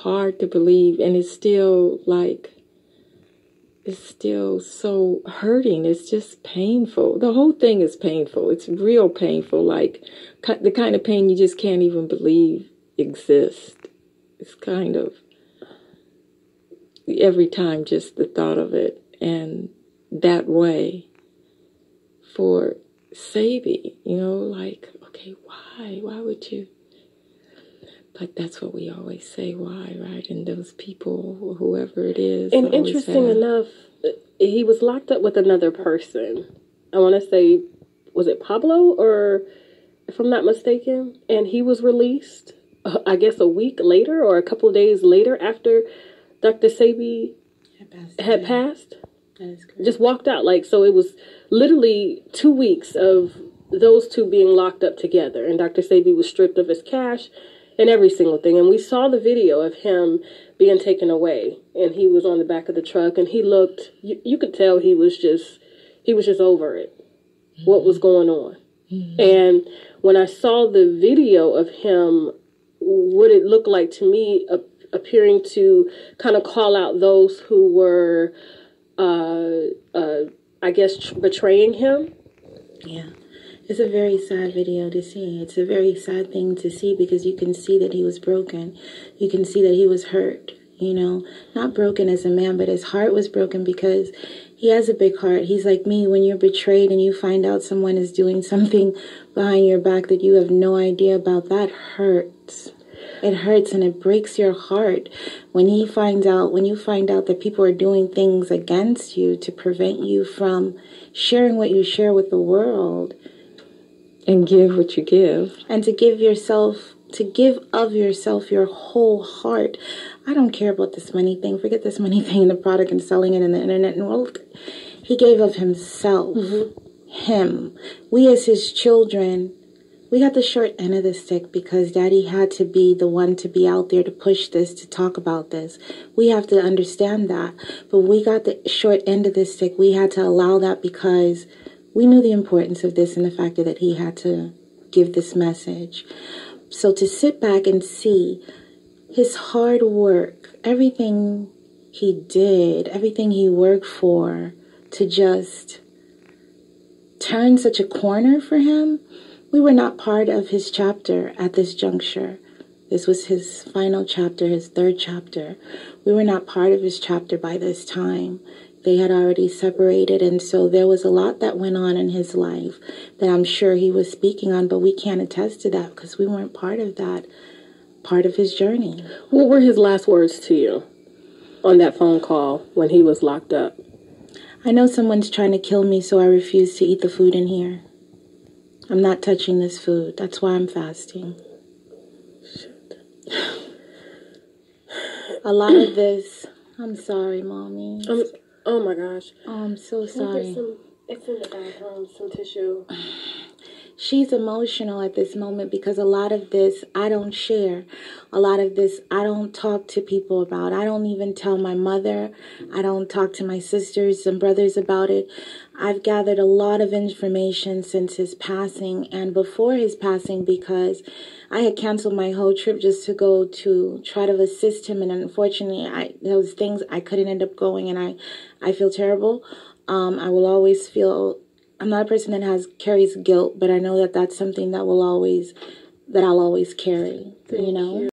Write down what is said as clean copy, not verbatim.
hard to believe, and it's still so hurting. It's just painful. The whole thing is painful. It's real painful, like the kind of pain you just can't even believe exists. It's kind of, every time, just the thought of it, and that way for SEBI, like, okay, why would you? But that's what we always say, why, right? And those people, whoever it is. And interesting enough, he was locked up with another person. I want to say, was it Pablo, or if I'm not mistaken? And he was released, I guess, a week later or a couple of days later after Dr. SEBI had passed. That is correct. Just walked out. So it was literally 2 weeks of those two being locked up together. And Dr. SEBI was stripped of his cash and every single thing. And we saw the video of him being taken away. And he was on the back of the truck. And he looked, you could tell he was just over it. Mm-hmm. What was going on. Mm-hmm. And when I saw the video of him, what it looked like to me, appearing to kind of call out those who were, I guess, betraying him. Yeah. It's a very sad video to see. It's a very sad thing to see, because you can see that he was broken. You can see that he was hurt, not broken as a man, but his heart was broken because he has a big heart. He's like me. When you're betrayed and you find out someone is doing something behind your back that you have no idea about, that hurts. It hurts and it breaks your heart when you find out that people are doing things against you to prevent you from sharing what you share with the world. And give what you give. And to give of yourself your whole heart. I don't care about this money thing. Forget this money thing and the product and selling it in the internet and world. He gave of himself. Mm-hmm. Him. We as his children, we got the short end of the stick because Daddy had to be the one to be out there to push this, to talk about this. We have to understand that. But we got the short end of the stick. We had to allow that because we knew the importance of this and the fact that he had to give this message. So to sit back and see his hard work, everything he did, everything he worked for, to just turn such a corner for him, we were not part of his chapter at this juncture. This was his final chapter, his third chapter. We were not part of his chapter by this time. They had already separated, and so there was a lot that went on in his life that I'm sure he was speaking on, but we can't attest to that because we weren't part of that, part of his journey. What were his last words to you on that phone call when he was locked up? I know someone's trying to kill me, so I refuse to eat the food in here. I'm not touching this food. That's why I'm fasting. Shit. A lot of this... I'm sorry, Mommy. Oh my gosh. Oh, I'm so sorry. It's in the bathroom, some tissue. She's emotional at this moment because a lot of this I don't share. A lot of this I don't talk to people about. I don't even tell my mother. I don't talk to my sisters and brothers about it. I've gathered a lot of information since his passing and before his passing because I had canceled my whole trip just to go to try to assist him. And unfortunately, there was things I couldn't end up going, and I feel terrible. I will always feel... I'm not a person that carries guilt, but I know that that's something that I'll always carry, you know?